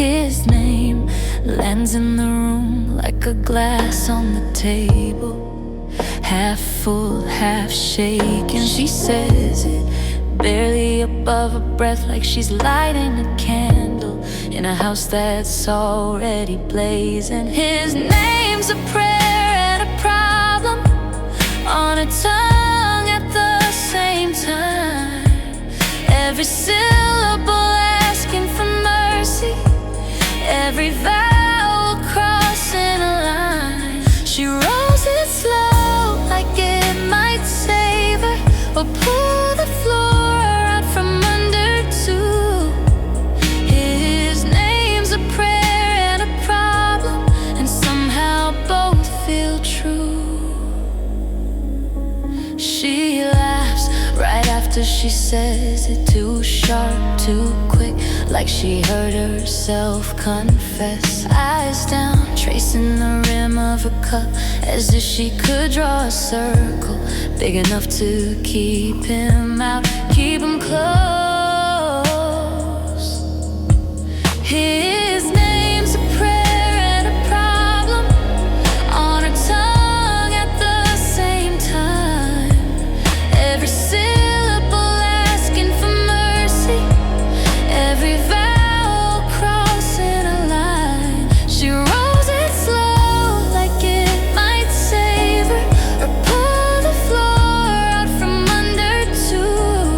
His name lands in the room like a glass on the table, half full, half shaken. She says it barely above her breath, like she's lighting a candle in a house that's already blazing. His name's a prayer and a problem on her tongue at the same time. Every syllable asking for mercy, every vowel crossing a line. She rolls it slow like it might save her, or pull the floor out from under too. His name's a prayer and a problem, and somehow both feel true. She laughs right after she says it, too sharp, too quick, like she heard herself confess. Eyes down, tracing the rim of her cup, as if she could draw a circle big enough to keep him out, keep him close. His name's a prayer and a problem on her tongue at the same time. Every syllable asking for mercy, every vowel crossing a line. She rolls it slow like it might save her, or pull the floor out from under too.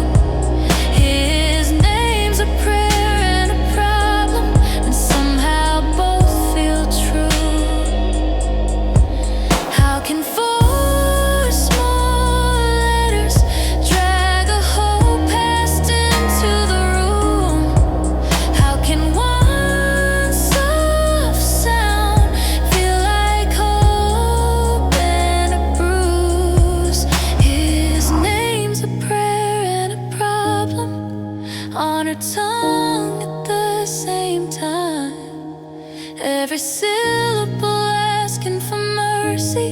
His name's a prayer and a problem, and somehow both feel true. How can four small letters drag a whole past into the room? How can one soft sound feel like hope and a bruise? His name's a prayer and a problem on her tongue at the same time. Every syllable asking for mercy,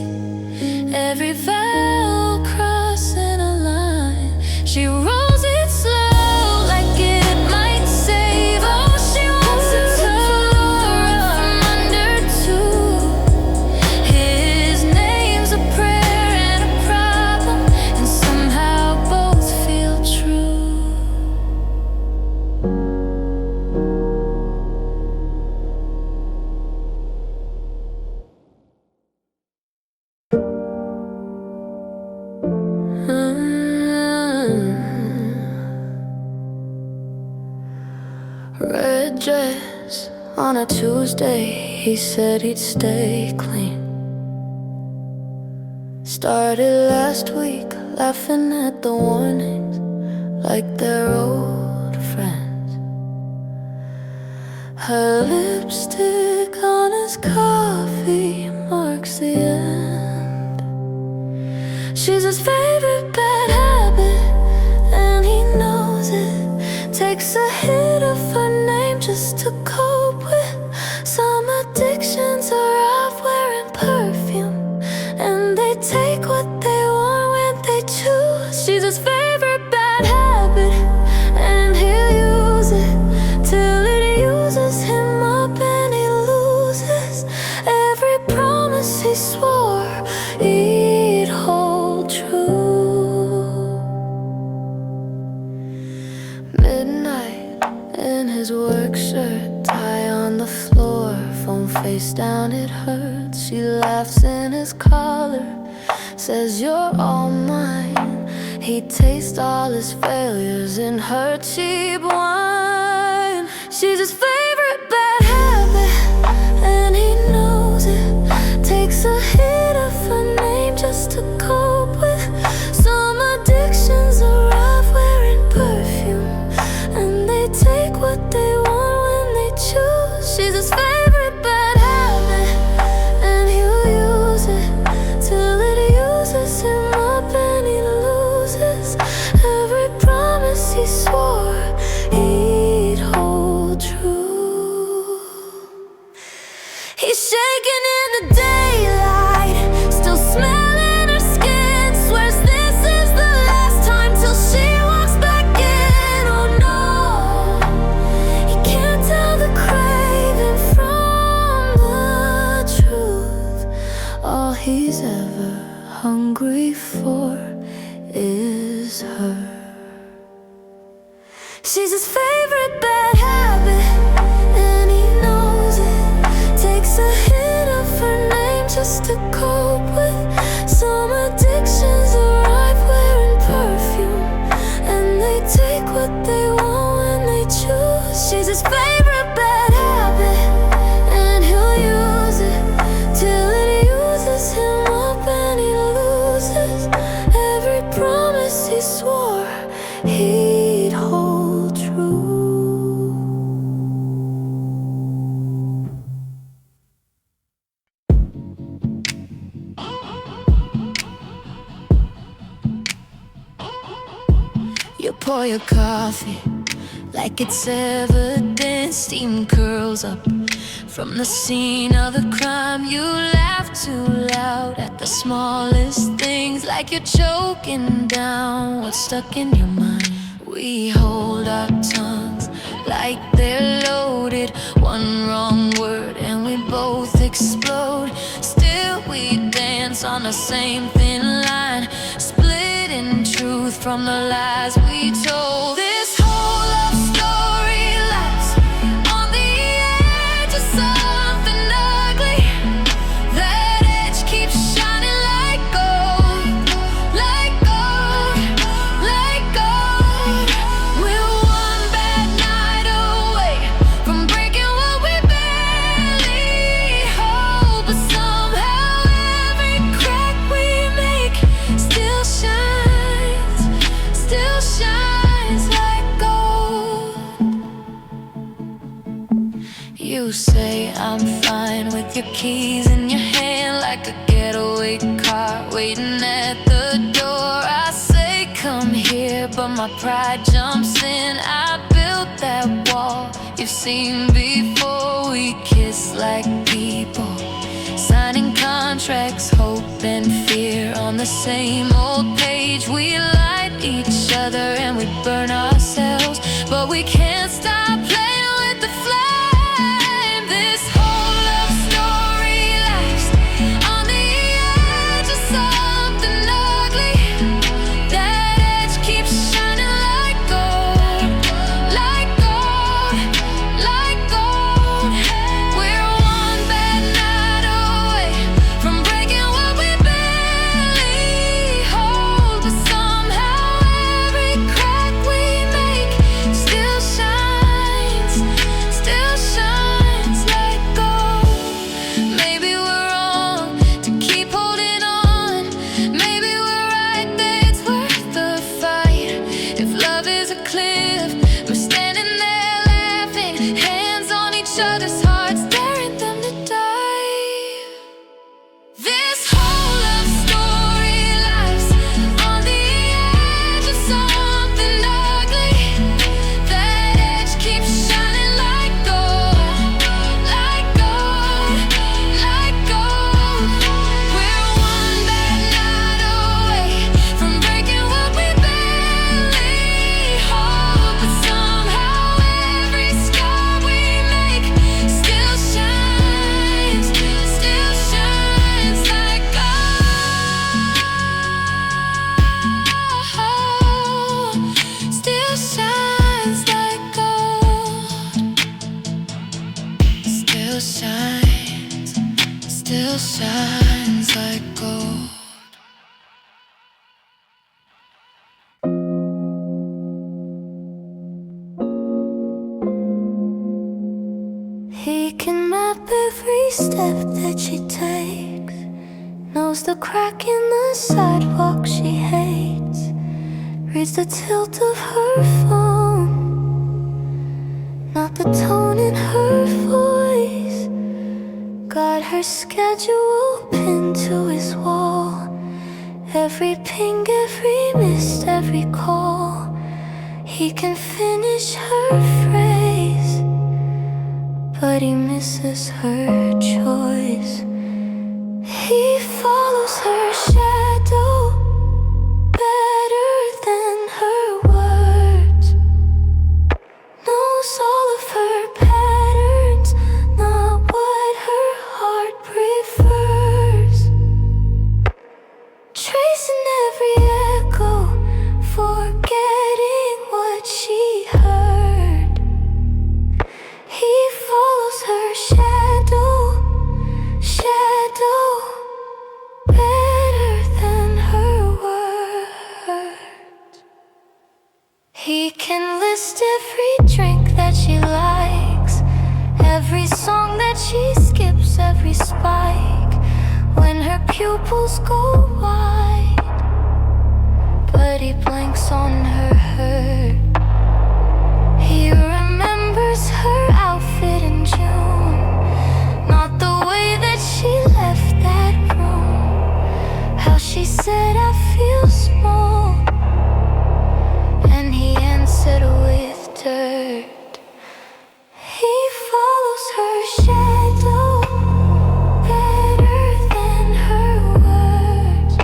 every vowel crossing a line. She rolls it slow like it might save. Oh, she wants to tear out from under too. His name's a prayer and a problem, and somehow both feel true. Red dress on a Tuesday, he said he'd stay clean. Started last week, laughing at the warnings like they're old friends. Her lipstick on his coffee marks the end. She's his favorite bad habit, and he knows it. Takes a hit of her name just to cope with some addictions are off wearing perfume, and they take what they want when they choose. She's his favorite bad habit, and he'll use it till it uses him up, and he loses every promise he swore he'd hold true. Midnight in his work shirt, tie on the floor, phone face down, it hurts. She laughs in his collar, says you're all mine. He'd taste all his failures in her cheap wine. She's his favorite bad habit, and he knows it. Takes a hit of her name just to cope with some addictions are off wearing perfume, and they take what they want when they choose. She's his favorite bad habit, and he'll use it till it uses him up, and he loses every promise he swore he'd hold true. He's shaking in the daylight, still smelling her skin. Swears this is the last time till she walks back in. Oh no, he can't tell the crave She's his favorite bad habit, and he knows it. Takes a hit of her name just to cope with some addictions. Arrive wearing perfume, and they take what they want when they choose. She's his favorite bad habit, and he'll use it till it uses him up, and he loses every promise he swore he'd hold true. You pour your coffee like it's evidence. Steam curls up from the scene of the crime. You laugh too loud at the smallest things, like you're choking down what's stuck in your mind. We hold our tongues like they're loaded. One wrong word and we both explode. Still we dance on the same thin line, splitting truth from the lies we told. This whole love story lies on the edge of something ugly. That edge keeps shining like gold, like gold, like gold. We're one bad night away from breaking what we barely hold, but somehow every crack we make still shines like gold. You say I'm fine with your keys in your hand, like a getaway car waiting at the door. I say come here, but my pride jumps in. I built that wall you've seen before. We kiss like people, signing contracts, hope and fear on the same old page. We light each other and we burn ourselves, but we can't stop playing with the flame. This whole love story lies on the edge of something ugly. That edge keeps shining like gold, like gold, like gold. We're one bad night away from breaking what we barely hold, but somehow every crack we make still shines like gold. Maybe we're wrong to keep holding on. Maybe we're right that it's worth the fight. If love is a cliff, we're standing there laughing, hands on each other's hearts, daring them to dive. This whole love story lies on the edge of something ugly. That edge keeps shining like gold, like gold, like gold. We're one bad night away from breaking what we barely hold, but somehow every scar we make still shines like gold. Still shines like gold. Still shines like gold. He can map every step that she takes, knows the crack in the sidewalk she hates, reads the tilt of her phone, not the tone in her voice. Got her schedule pinned to his wall, every ping, every missed, every call. He can finish her phrase, but he misses her choice. He follows her shadow better than her words, knows all of her patterns, not what her heart prefers. Tracing every echo, forgetting what she heard. can list every drink that she likes, every song that she skips, every spike, when her pupils go wide. But he blanks on her hurt. He remembers her outfit in June, not the way that she left that room, how she said, "I feel small," and he answered with dirt. He follows her shadow better than her words,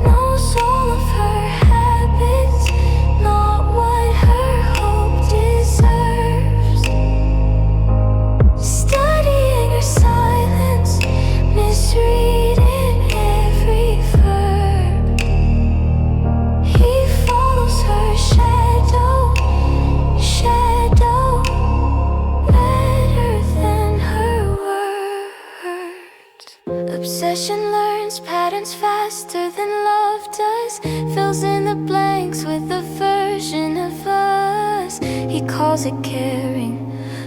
knows all of her habits, not what her hope deserves. Studying her silence, misreading every verb. He follows her shadow better than her words. Obsession learns patterns faster than love does, fills in the blanks with a version of us. He calls it caring,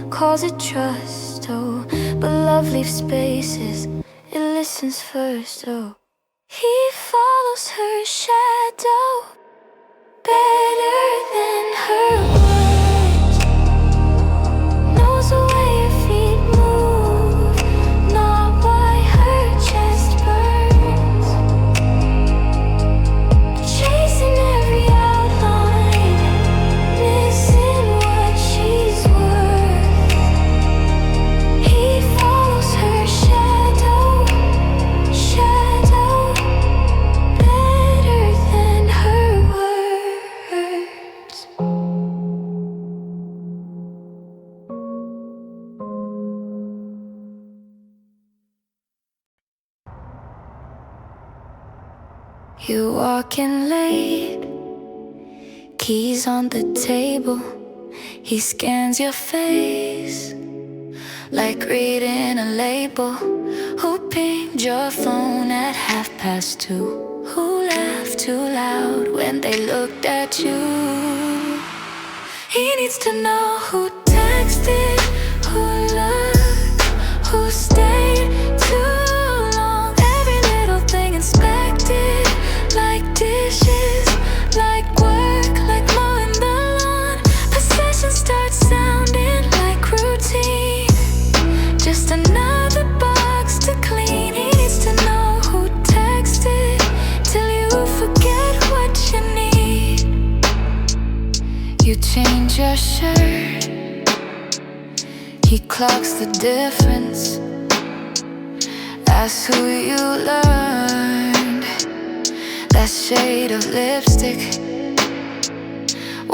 calls it trust, oh, but love leaves spaces, it listens first, oh. He follows her shadow better than her words, knows the way her feet move, not why her chest burns. Chasing every outline, missing what she's worth. He follows her shadow better than her words. You walk in late, keys on the table. He scans your face like reading a label. Who pinged your phone at 2:30? Who laughed too loud when they looked at you? He needs to know who texted, who looked, who stayed too long. Every little thing inspected, like dishes, like work, like mowing the lawn. Possession starts sounding like routine, just another box to clean. He needs to know who texted till you forget what you need. You change your shirt, he clocks the difference. That's who you learned, that shade of lipstick.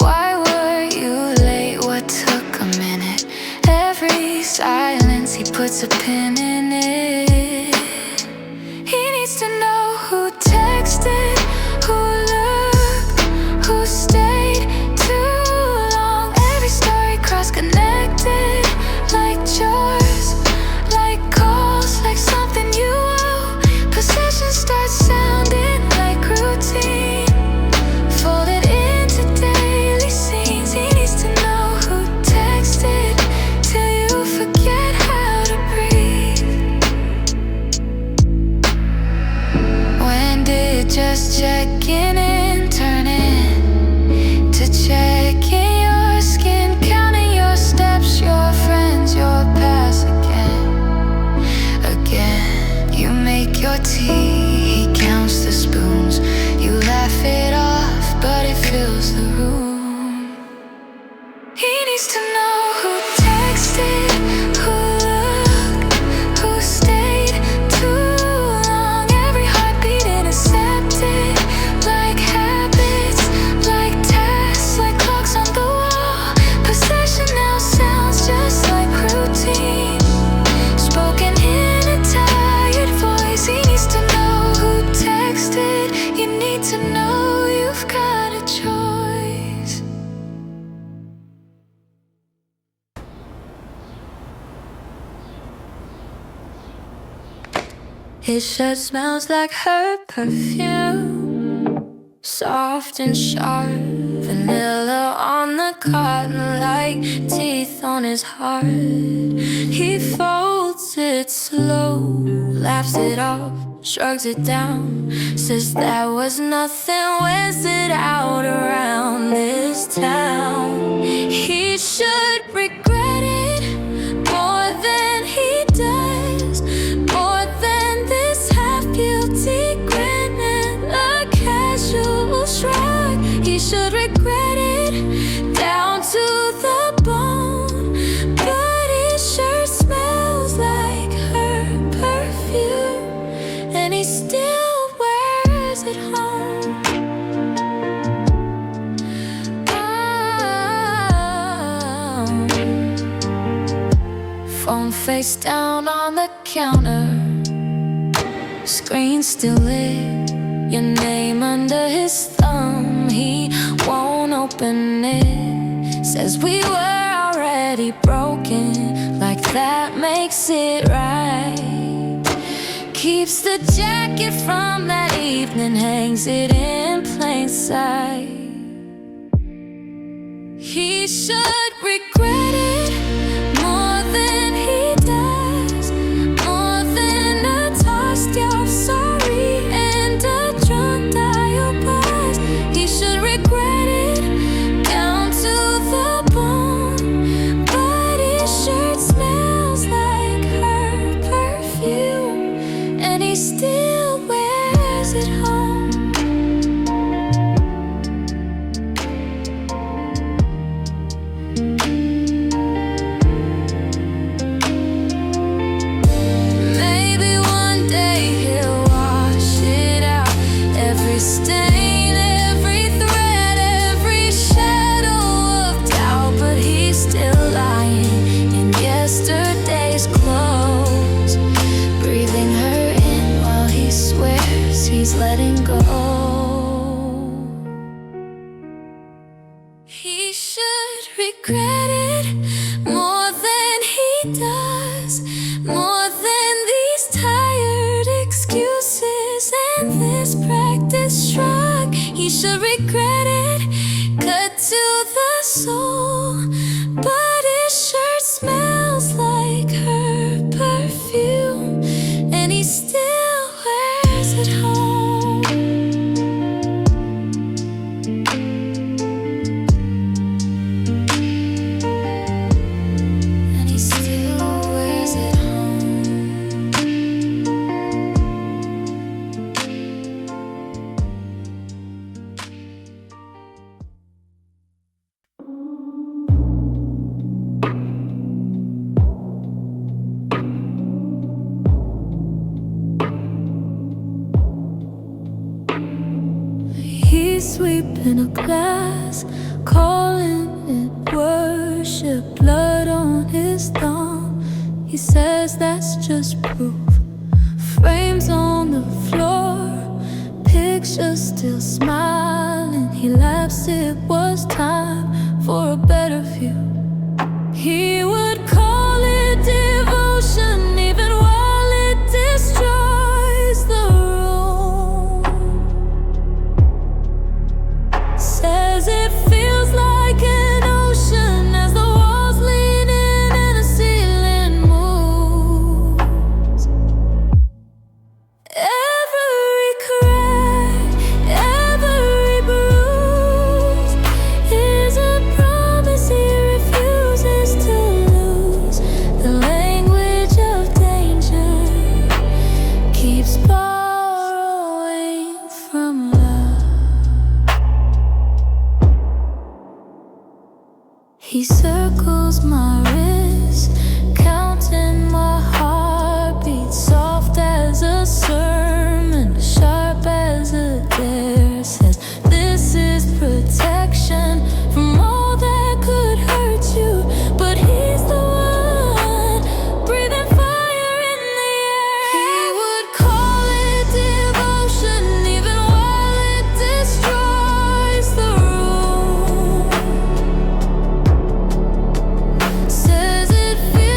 Why were you late? What took a minute? Every silence, he puts a pin in it. He needs to know who texted, who looked, who stayed too long. Every story cross-connected, like chores, like calls, like something you owe. Possession starts sounding like routine, folded into daily scenes. He needs to know who texted till you forget how to breathe. When did just checking in turn into checking your skin, counting your steps, your friends, your past again? You make your tea, he counts the spoons. You laugh it off, but it fills the room. He needs to know who texted, who looked, who stayed too long. Every heartbeat intercepted, like habits, like tasks, like clocks on the wall. Possession now sounds just like routine, spoken in a tired voice. He needs to know who texted. You need to know you've got a choice. His shirt smells like her perfume, soft and sharp and vanilla on the cotton like teeth on his heart. He folds it slow, laughs it off, shrugs it down, says that was nothing, wears it out around this town. He should regret it more than he does, more than this half-guilty grin and a casual shrug. He should regret it down to the bone, but his shirt smells like her perfume, and he still wears it home. Phone face down on the counter, screen still lit, your name under his thumb. He won't open it, says we were already broken, like that makes it right. Keeps the jacket from that evening, hangs it in plain sight. He should regret it more than he does, more than a tossed off sorry and a drunk dial buzz. He should regret it down to the bone, but his shirt smells like her perfume, and he still wears it home. Maybe one day he'll wash it out, every stain, every thread, every shadow of doubt, but he's still lying in yesterday's clothes, breathing her in while he swears he's letting go. He should regret it more than he does, more than these tired excuses and this practice shrug. He should regret it, cut to the soul, but his shirt smells like her perfume, and he still wears it home. And he still wears it home. He's sweeping a glass, calling it worship, blood on his thumb. He says that's just proof. Frames on the floor, pictures still smiling. He laughs, it was time for a better view. He would call it devotion even while it destroys the room. Says it feels like an ocean as the walls lean in and the ceiling moves. Every crack, every bruise is a promise he refuses to lose. The language of danger keeps borrowing from love. He circles my wrist, counting my heartbeat, soft as a sermon, sharp as a dare. Says this is protection from all that could hurt you, but he's the one breathing fire in the air. He would call it devotion even while it destroys the room. Says it feels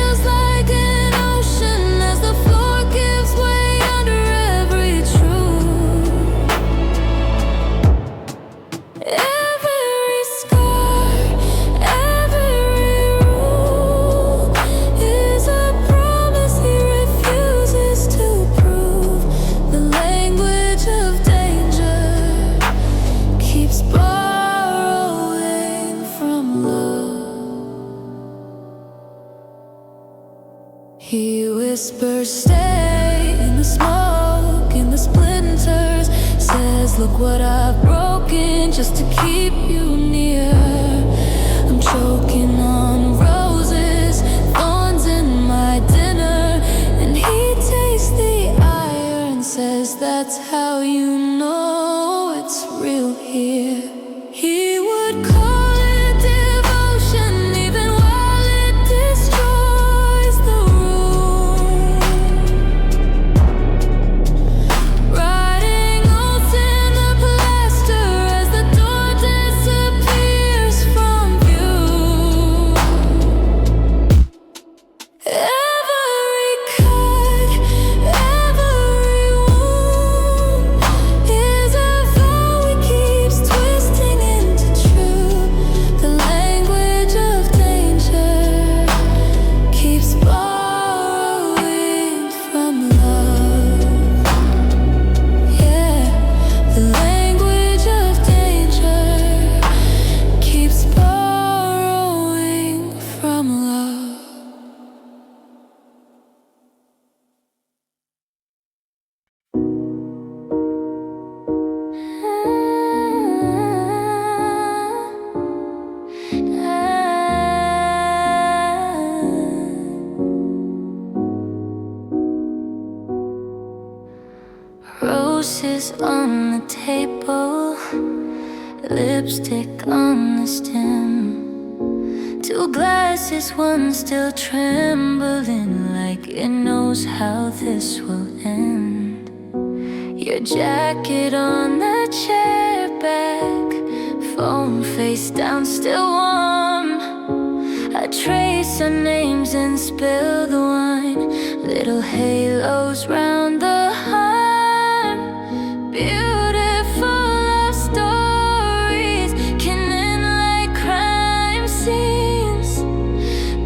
He whispers, stay in the smoke, in the splinters. Says, look what I've broken just to keep you near. I'm choking on roses, thorns in my dinner. And he tastes the iron, says, that's how you know it's real here. He would call it devotion, even while it destroys the room. Writing oaths in the plaster as the door disappears from view. Every cut, every wound is a vow he keeps twisting into truth. The language of danger keeps borrowing from love. Yeah, the language of danger keeps borrowing from love. Roses on the table, lipstick on the stem. Two glasses, one still trembling, like it knows how this will end. Your jacket on the chair back, phone face down, still warm. I trace our names and spill the wine, little halos round the harm. Beautiful love stories can end like crime scenes.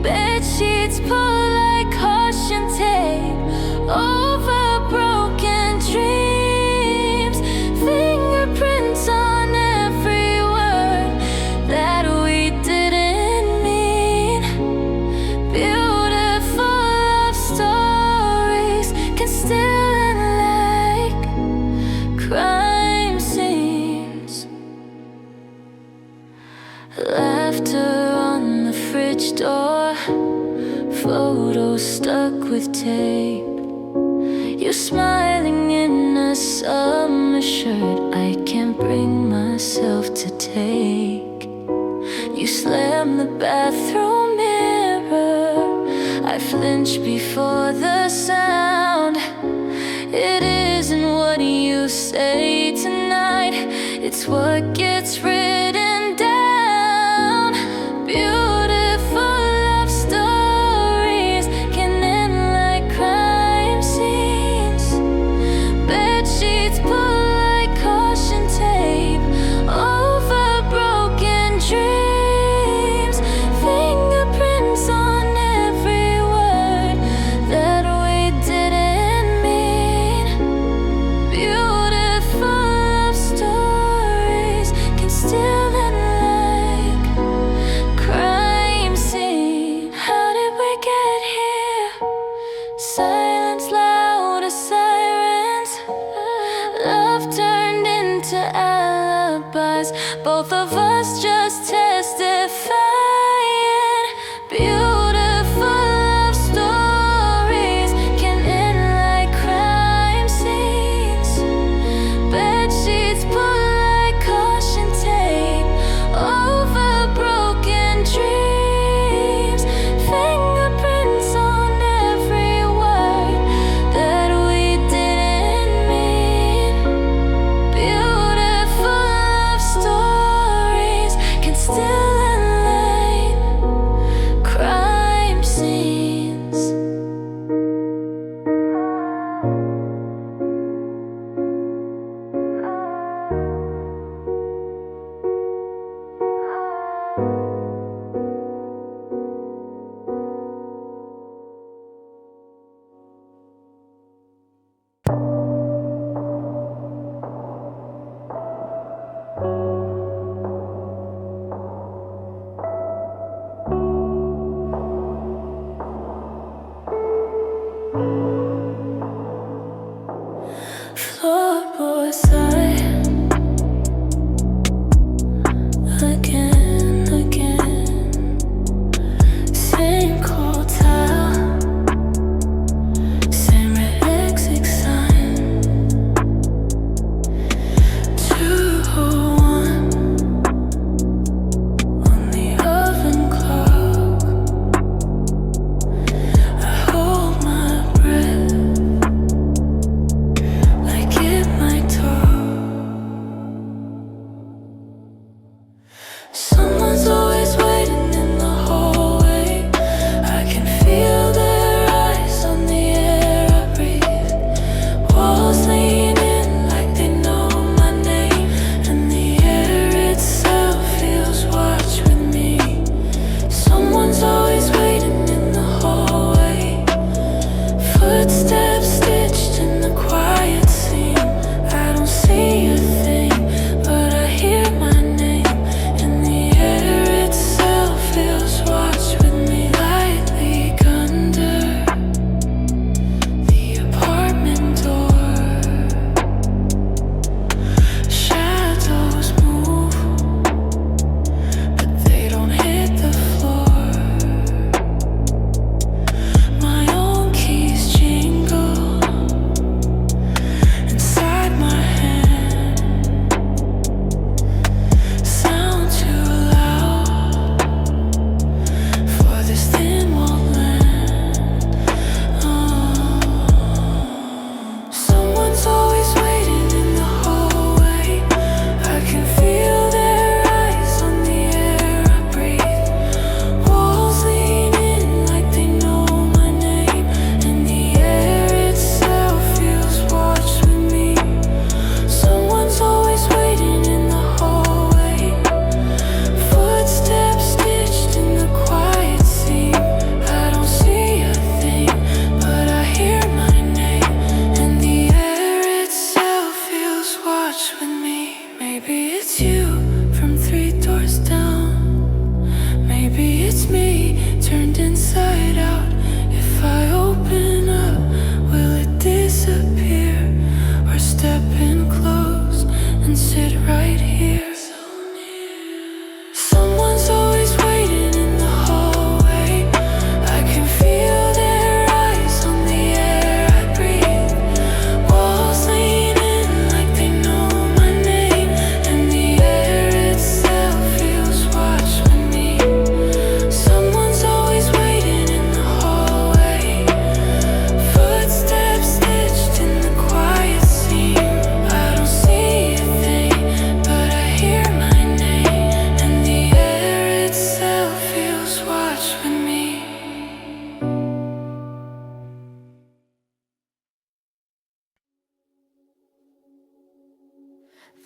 Bed sheets pull like caution tape over broken dreams. Fingerprints on every word that we didn't mean. Beautiful love stories can still end like crime scenes. Laughter on the fridge door, photos stuck with tape. You smiling in a summer shirt I can't bring myself to take. You slam the bathroom mirror, I flinch before the sound. It isn't what you say tonight, it's what gets written down. Beautiful love stories can end like crime scenes. Bed sheets pull like caution tape over broken dreams. Fingerprints on every word that we didn't mean. Beautiful love stories can still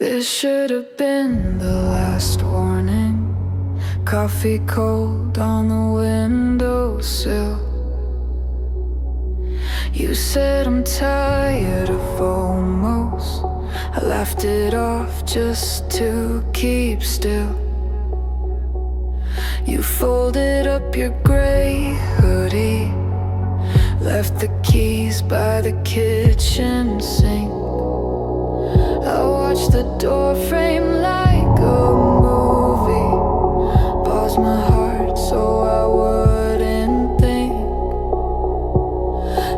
This should have been the last warning. Coffee cold on the windowsill. You said I'm tired of almost. I laughed it off just to keep still. You folded up your gray hoodie, left the keys by the kitchen sink. I watched the door frame like a movie, paused my heart so I wouldn't think.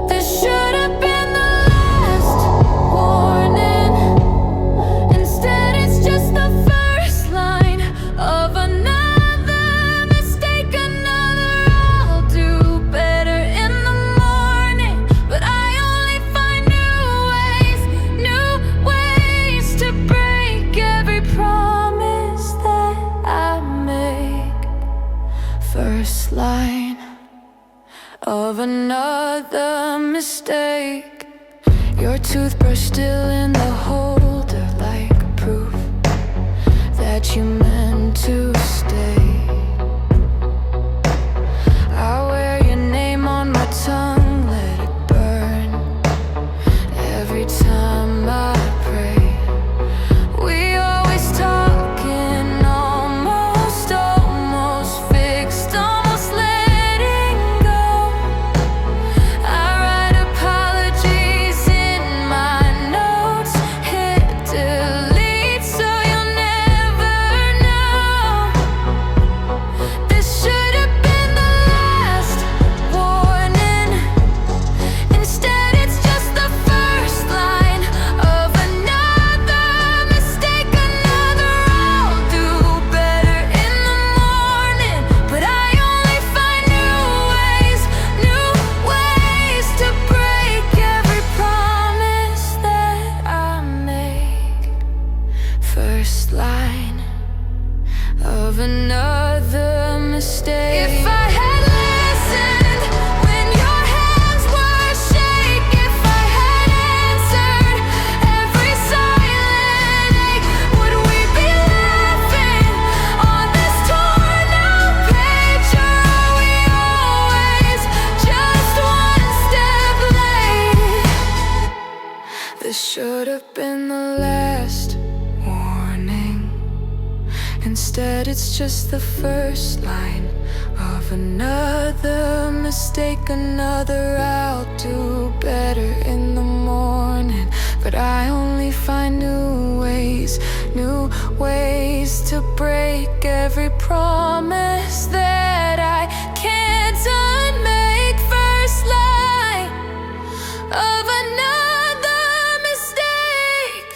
This should have been the last warning. Instead it's just the first line of another mistake, another I'll do better in the morning. But I only find new ways to break every promise that I make. First line of another mistake. Your toothbrush still in the holder, like proof that you meant to stay. I wear your name on my tongue, let it burn every time I pray. We always talking, almost fixed, almost letting go. I write apologies in my notes, hit delete so you'll never know. This should have been the last warning. Instead it's just the first line of another mistake, another I'll do better in the morning. But I only find new ways to break every promise that I make. First line of another mistake. If I had listened when your hands were shake, if I had answered every silent ache, would we be laughing on this torn out page? Or are we always just one step late? This should have been the last warning. Instead it's just the first line of another mistake, another I'll do better in the morning. But I only find new ways to break every promise that I can't unmake. First line of another mistake.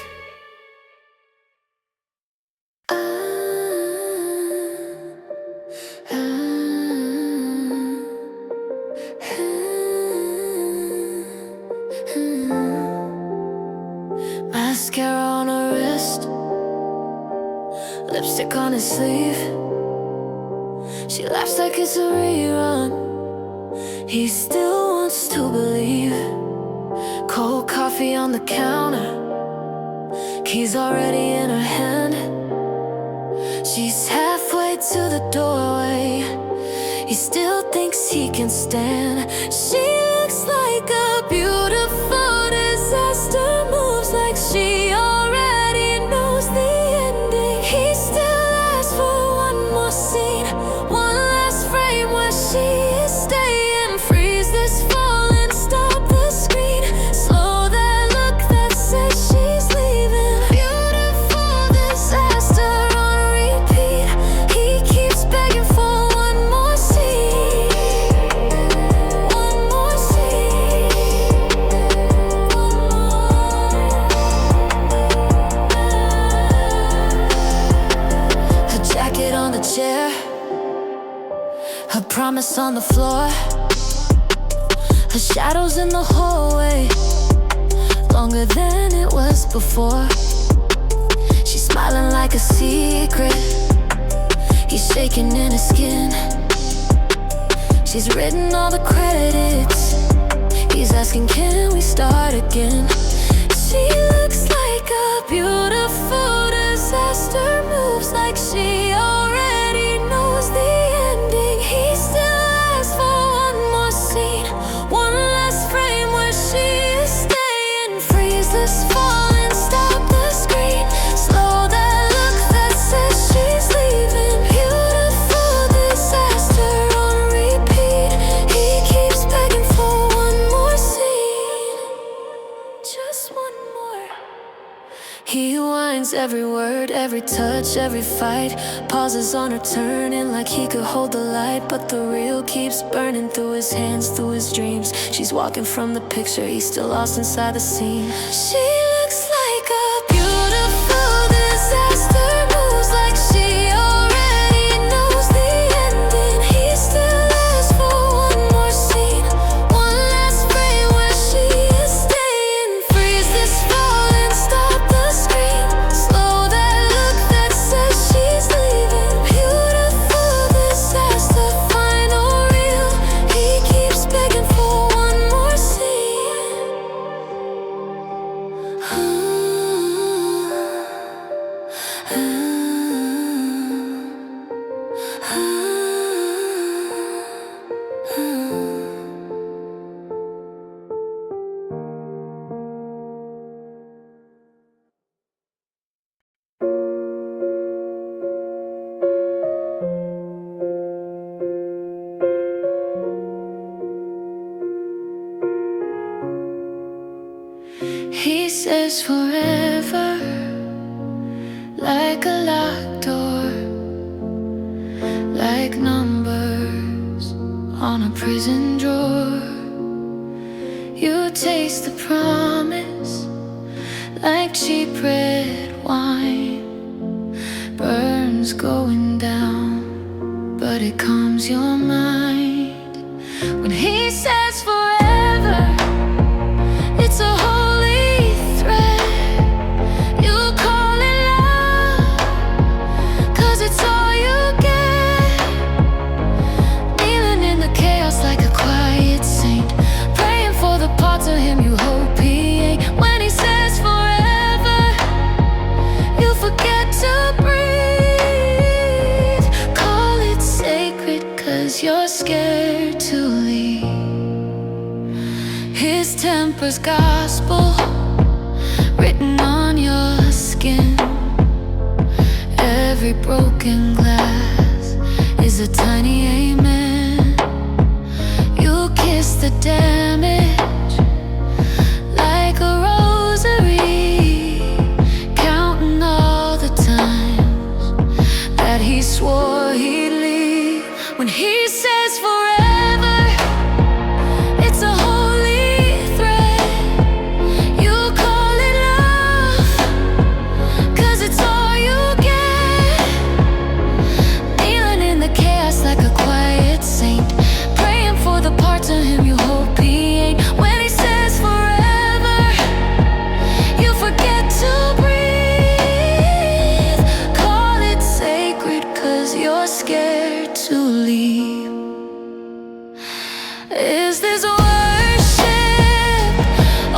Mascara on her wrist, lipstick on his sleeve. She laughs like it's a rerun. He still wants to believe. Cold coffee on the counter, keys already in her hand. She's halfway to the doorway. He still thinks he can stand. She looks like a beautiful disaster, moves like she already knows the ending. He still asks for one more scene, one last frame where she is staying. Freeze this falling, stop the screen, slow that look that says she's leaving. Beautiful disaster on repeat. He keeps begging for one more scene, one more scene, one more. Her jacket on the chair, her promise on the floor, her shadows in the hallway, longer than it was before. She's smiling like a secret, he's shaking in his skin. She's written all the credits, he's asking, can we start again? She looks like a beautiful touch, every fight. Pauses on her turning like he could hold the light. But the real keeps burning through his hands, through his dreams. She's walking from the picture, he's still lost inside the scene. She looks like a beautiful disaster, moves like she already knows the ending. He still asks for one more scene, one last frame where she is staying. Freeze this fall and stop the screen. Slow that look that says she's leaving. Beautiful disaster, final reel. He keeps begging for one more scene. He says forever, like a locked door, like numbers on a prison drawer. You taste the promise like cheap red wine. Burns going down, but it calms your mind. When he says forever, it's a holy thread. You call it love, 'cause it's all you get. Kneeling in the chaos like a quiet saint, praying for the parts of him you hope he ain't. When he says forever, you forget to breathe. Call it sacred, 'cause you're scared to leave. His temper's gospel, written on your skin. Every broken glass is a tiny amen. You kiss the damage like a rosary, counting all the times that he swore he'd leave. When he says forever, it's a holy thread. You call it love, 'cause it's all you get. Kneeling in the chaos like a quiet saint, praying for the parts of him you hope he ain't. When he says forever, you forget to breathe. Call it sacred, 'cause you're scared to leave. Is this worship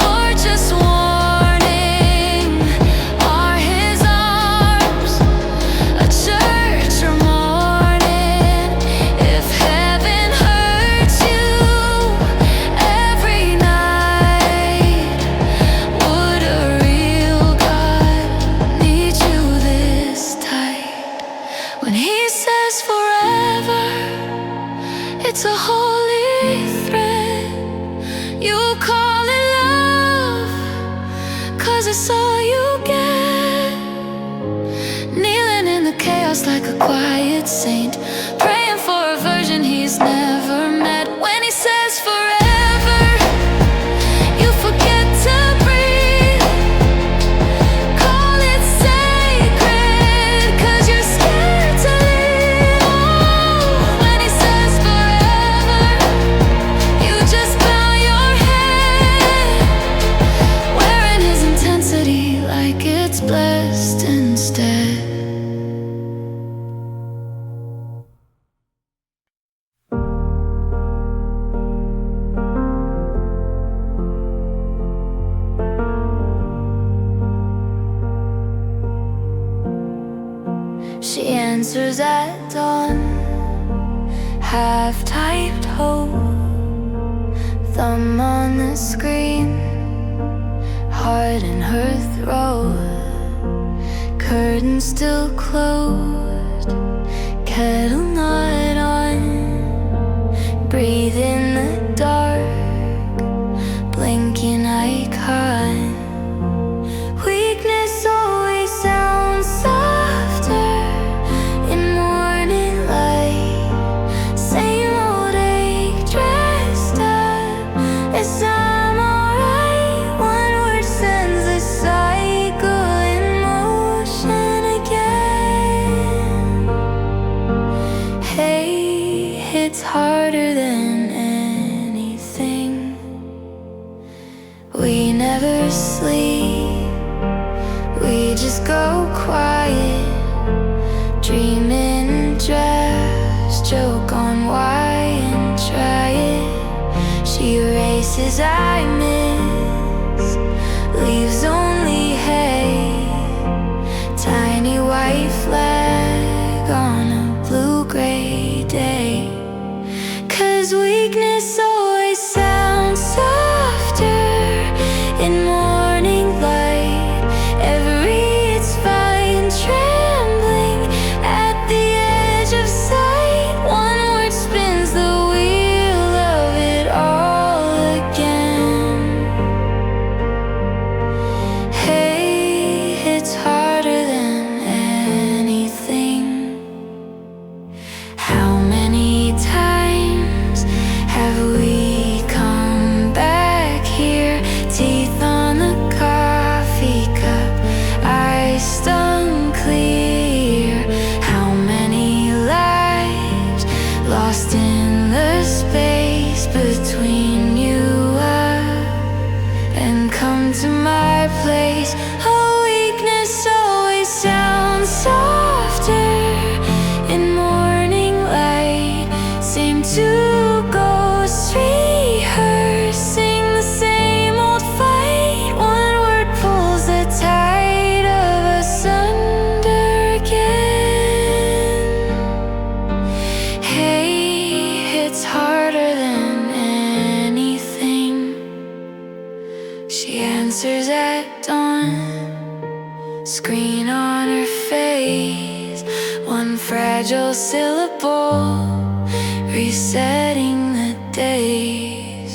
or just warning? Are his arms a church or mourning? If heaven hurts you every night, would a real God need you this tight? When he says forever, it's a holy thread. You call it love, 'cause it's all you get. Kneeling in the chaos like a quiet saint, praying for a version he's never met. When he says forever, you forget to breathe. Call it sacred, 'cause you're scared to leave. When he says forever, you just bow your head, wearing his intensity like it's blessed instead. She answers at dawn, half-typed hope, thumb on the screen, heart in her throat. Curtains still closed, kettle not on. Breathe in the dark, blinking icon. Weakness always sounds soft hits harder than anything. We never sleep, we just go quiet, dreaming drafts, joke on why and try it. She erases I miss, leaves only hay, tiny white flag on a blue-gray day. 'Cause weakness always sounds softer in morning light. It's fine trembling at the edge of sight. One word spins the wheel of it all again. Hey, it's harder than anything. How many times have we come back here? Teeth on the coffee cup, eyes unclear. How many lives lost in the space between you and come to my place? A weakness always sounds softer in morning light. Same two ghosts rehearsing the same old fight. One word pulls the tide of us under again. Hey, it's harder than anything. She answers at dawn, screen on her face, one fragile syllable, resetting the days.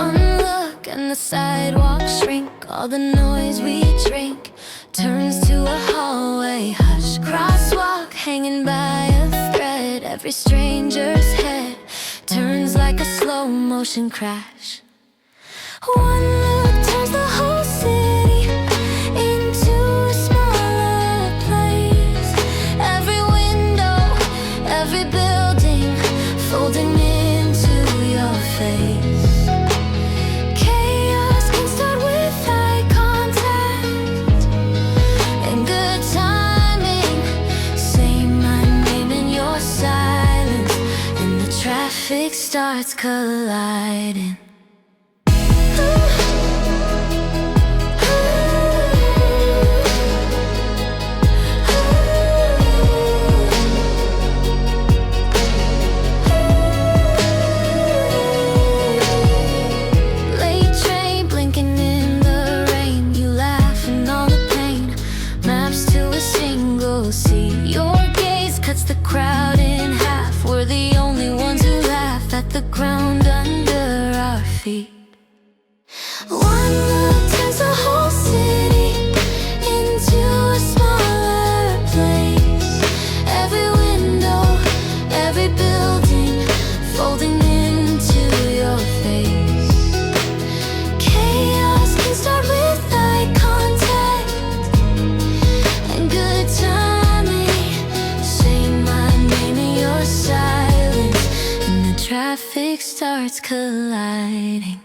One look and the sidewalks shrink. All the noise we drink turns to a hallway hush. Crosswalk hanging by a thread. Every stranger's head turns like a slow motion crash. One look turns the whole city into a smaller place. Every window, every building folding into your face. Chaos can start with eye contact and good timing. Say my name in your silence, and the traffic starts colliding. Late train blinking in the rain. You laughing on the pain. Maps to a single seat. Your gaze cuts the crowd in half. We're the only ones who laugh at the ground under our feet. One look turns the whole city into a smaller place. Every window, every building folding into your face. Chaos can start with eye contact and good timing. Say my name in your silence, and the traffic starts colliding.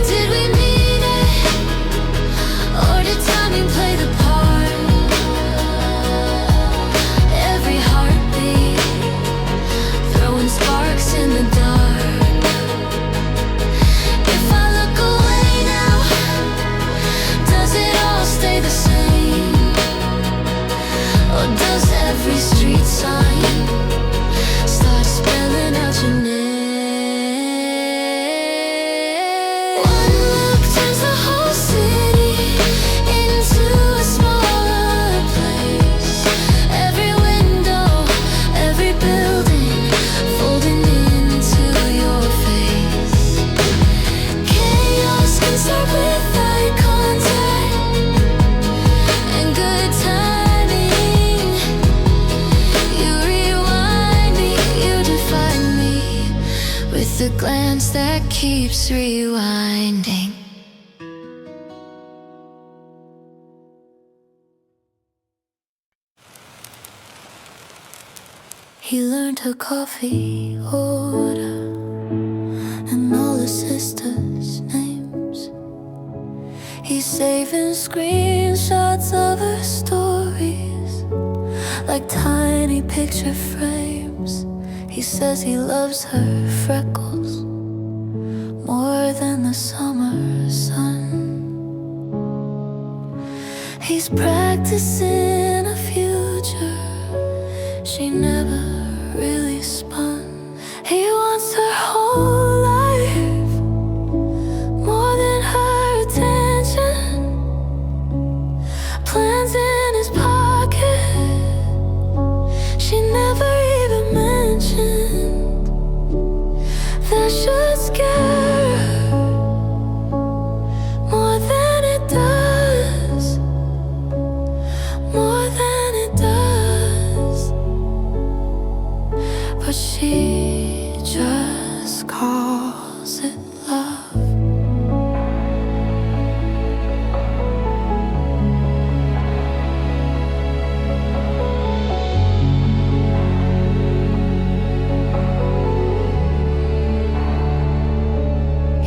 Did we mean it, or did timing play the part? Every heartbeat throwing sparks in the dark. If I look that keeps rewinding. He learned her coffee order and all his sisters' names. He's saving screenshots of her stories like tiny picture frames. He says he loves her freckles more than the summer sun. He's practicing a future she never really spun. He wants her whole life more than her attention. Plans in his pocket she never even mentioned. That should scare her more than it does, more than it does. But she just calls it love.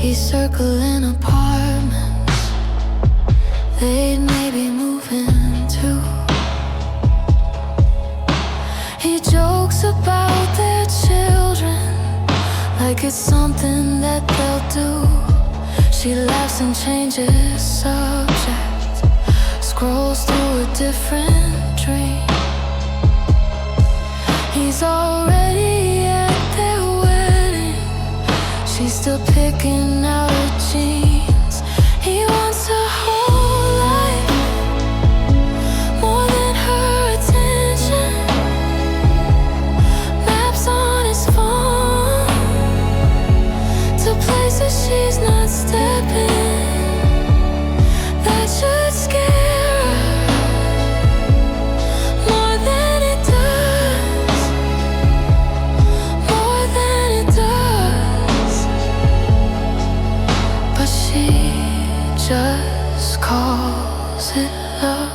He's circling apartments they'd maybe move into. He jokes about their children like it's something that they'll do. She laughs and changes subject, scrolls through a different dream. He's already at their wedding, she's still picking out her jeans. He wants her whole life more than her attention. Maps on his phone to places she's not stepping. That should scare her more than it does, more than it does. But she just calls it love.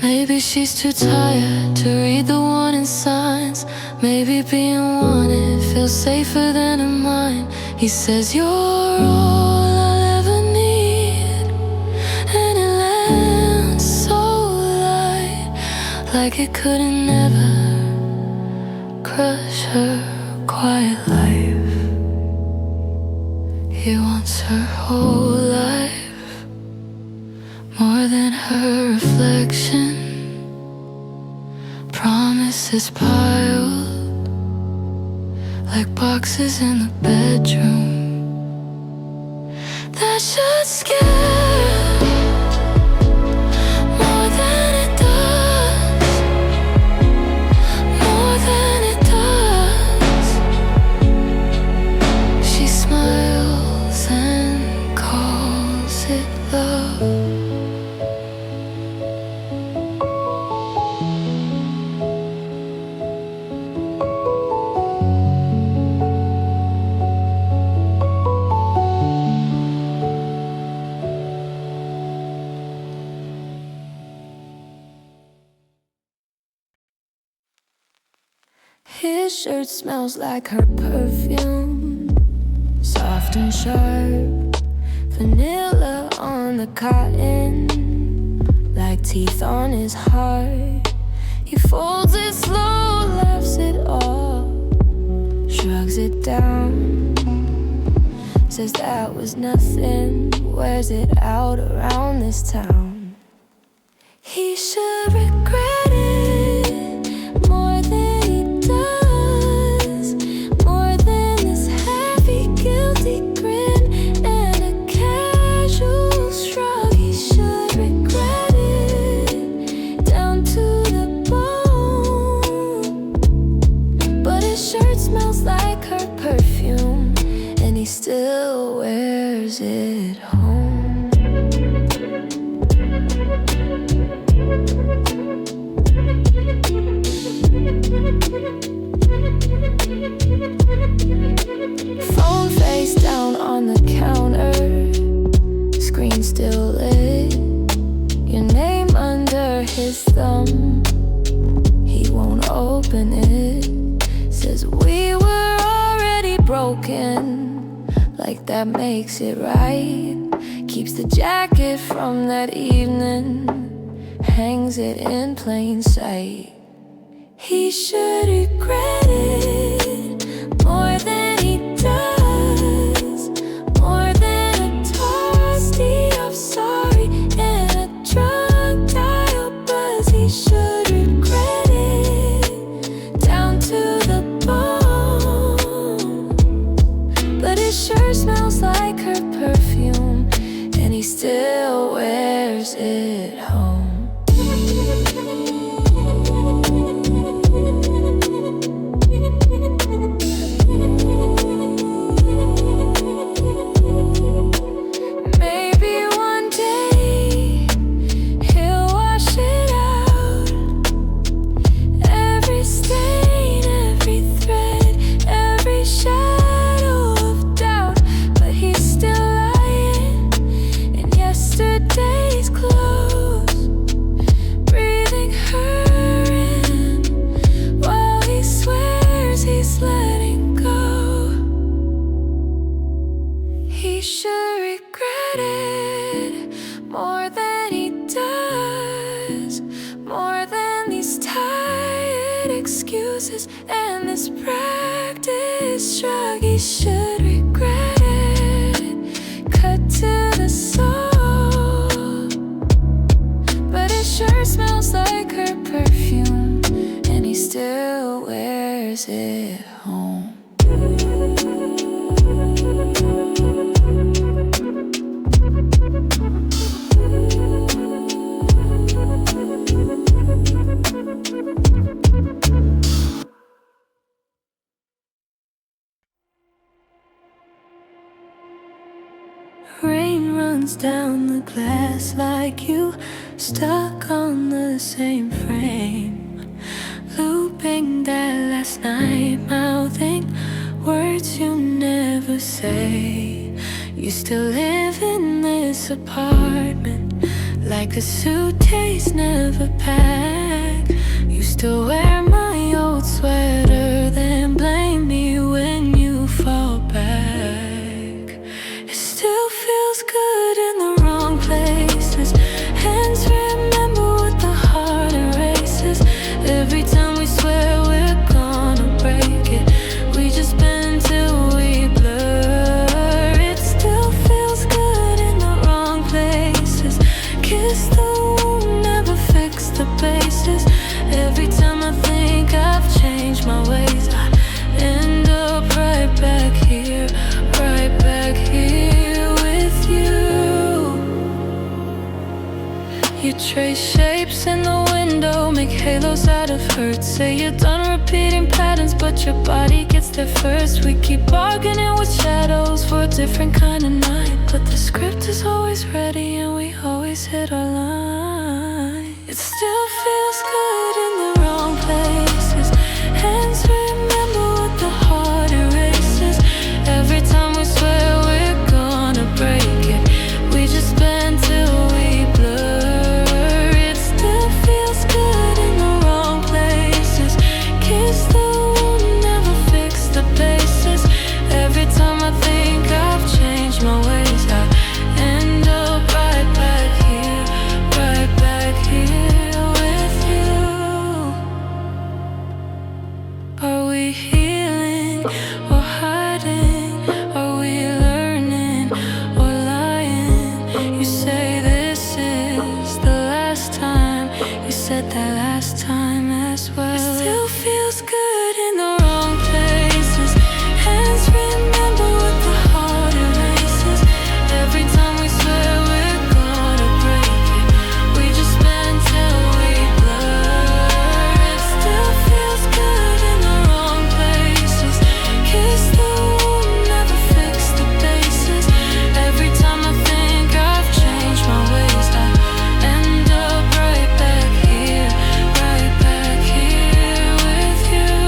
Maybe she's too tired to read the warning signs. Maybe being wanted feels safer than her mind. He says you're all I'll ever need, and it lands so light, like it could never crush her quiet life. He wants her whole life more than her reflection. Promises piled like boxes in the bedroom. That should scare more than it does, more than it does. She smiles and calls it love. His shirt smells like her perfume, soft and sharp, vanilla on the cotton, like teeth on his heart. He folds it slow, laughs it off, shrugs it down, says that was nothing, wears it out around this town. He should regret it more than he does, more than this heavy, guilty grin and a casual shrug. He should regret it down to the bone. But his shirt smells like her perfume, and he still open it. Says we were already broken, like that makes it right. Keeps the jacket from that evening, hangs it in plain sight. He should regret it more than he does, more than a toasty of sorry and a drunk dial buzz. He should regret it down to the bone, but it sure smells like her perfume, and he still wears it home. He should regret it more than he does, more than these tired excuses and this practice shrug. He should regret it, cut to the soul, but it sure smells like her perfume, and he still wears it home. Rain runs down the glass like you stuck on the same frame, looping that last night, mouthing words you never say. You still live in this apartment like a suitcase never packed. You still wear my old sweater, then blame me when you fall back. It still feels good in the wrong places. Hands remember what the heart erases. Every time we swear we're gonna break it, we just bend till we blur. It still feels good in the wrong places. Kiss the wound, never fix the bases. Every time I think I've changed my ways, I end up right back here with you. You trace shapes in the window, make halos out of hurt. Say you're done repeating patterns, but your body gets there first. We keep bargaining with shadows for a different kind of night, but the script is always ready and we always hit our line. It still feels good in the wrong places. Hands remember what the heart erases. Every time we swear we're gonna break it, we just bend till we blur. It still feels good in the wrong places. Kiss the wound, never fix the bases. Every time I think I've changed my ways, I end up right back here with you. Are we healing or hiding? Are we learning or lying? You say this is the last time. You said that last time as well. It still feels good in the wrong places. Hands remember what the heart erases. Every time we swear we're gonna break it, we just bend till we blur. It still feels good in the wrong places. Kiss the wound, never fix the bases. Every time I think I've changed my ways, I end up right back here with you.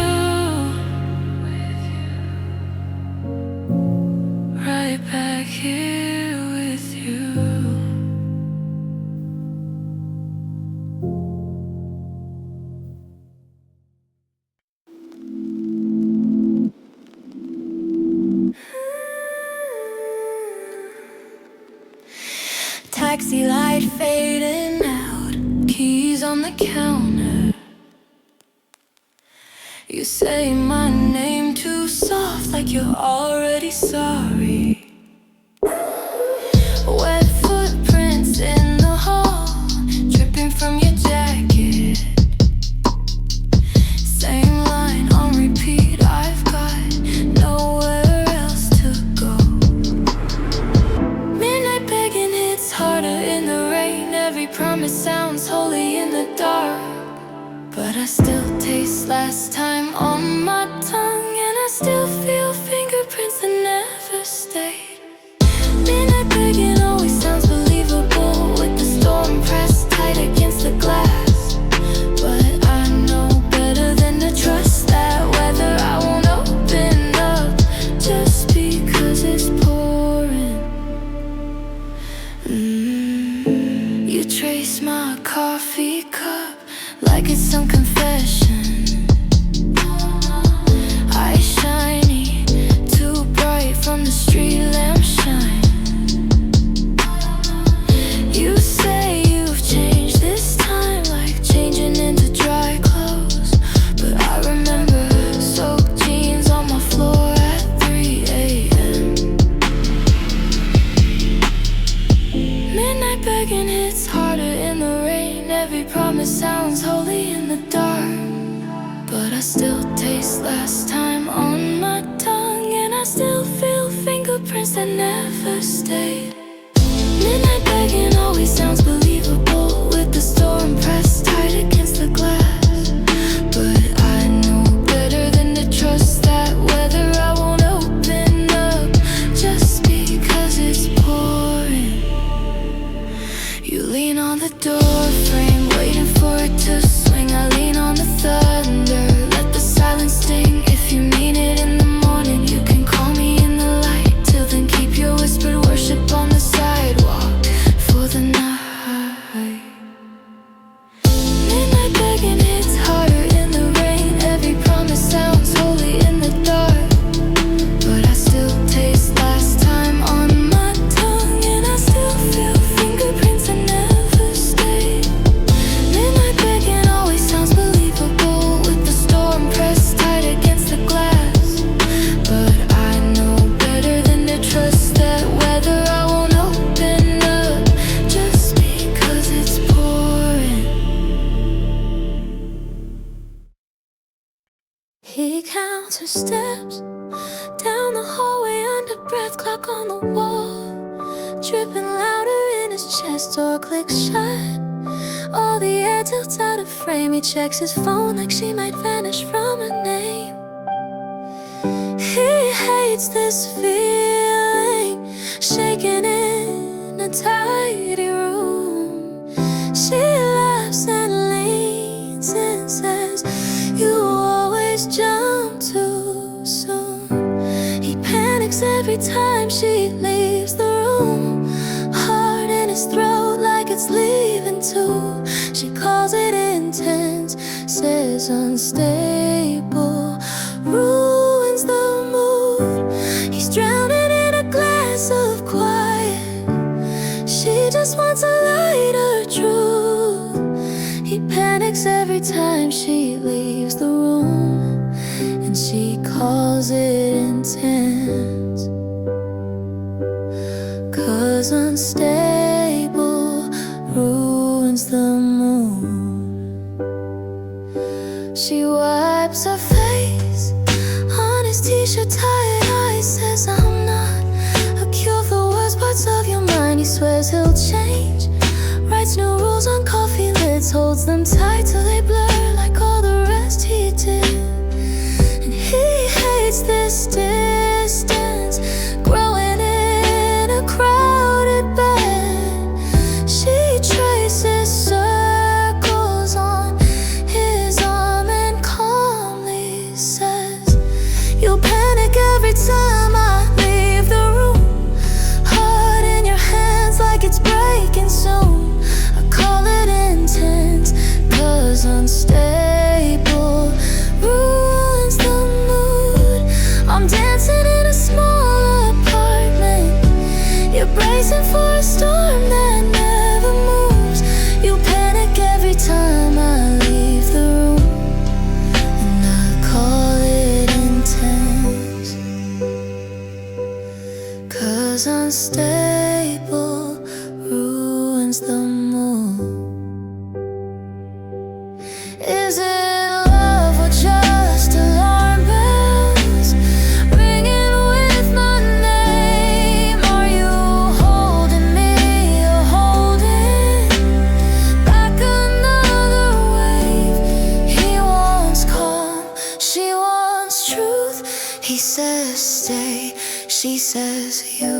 backseat light fading out, keys on the counter. You say my name too soft, like you're already sorry. Wet footprints in the hall, dripping from your jacket. Same line on repeat, I've got nowhere else to go. Midnight begging hits harder in the rain. Every promise sounds holy in the dark, but I still taste last time on my tongue, and I still feel fingerprints that never stayed. Midnight begging always sounds believable, with the storm pressed tight against the glass. But I know better than to trust that weather. I won't open up just because it's pouring. You trace my coffee cup like it's some confession. Eyes shiny, too bright from the street lamp shine. You say you've changed this time, like changing into dry clothes. But I remember soaked jeans on my floor at 3 a.m. Midnight begging hits harder in the rain. Every promise sounds holy in the dark, but I still taste last time on my tongue, and I still feel fingerprints that never stayed. Midnight begging always sounds believable, with the storm pressed tight against the glass. But I know better than to trust that weather. I won't open up just because it's pouring. You lean on the door frame, waiting for it to swing. I lean on the thunder, let the silence sting. If you mean it in the morning, you can call me in the light. Till then keep your whispered worship on the sidewalk for the night. Midnight begging hits harder in the rain. Every promise sounds holy in the dark, but I still taste last time on my tongue, and I still feel fingerprints that never stayed. Midnight begging always sounds believable, with the storm pressed tight against the glass. But I know better than to trust that weather. I won't open up just because it's pouring. He counts her steps down the hallway, under breath, clock on the wall, dripping louder in his chest, door clicks shut. All the air tilts out of frame. He checks his phone like she might vanish from a name. He hates this feeling, shaking in a tidy room. She laughs and leans and says, "You always jump too soon." He panics every time she leaves the room, heart in his throat like it's leaving too. She calls it intense, says unstable, ruins the mood. He's drowning in a glass of quiet. She just wants a lighter truth. He panics every time she leaves the room, and she calls it intense. 'Cause unstable ruins the mood. She wipes her face on his t-shirt, tired eyes, says, "I'm not a cure for worst parts of your mind." He swears he'll change, writes new rules on coffee lids, holds them tight till they blur like all the rest he did. And he hates this distance, growing in a crowded bed. She traces circles on his arm and calmly says, "You'll panic every time I leave the room, heart in your hands like it's breaking soon." I call it intense, 'cause unstable Is it love or just alarm bells ringing with my name? Are you holding me or holding back another wave? He wants calm, she wants truth. He says stay, she says you.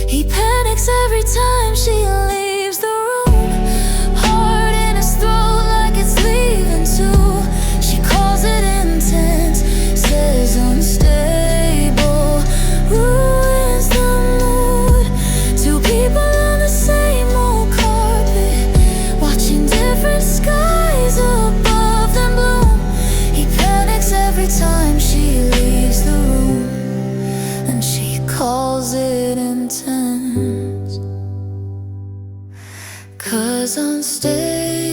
He panics every time she leaves the room, heart in his throat like it's leaving too. She calls it intense, says unstable, ruins the mood. Two people on the same old carpet, watching different skies above them bloom. He panics every time she leaves the room, and she calls it intense. 'Cause unstable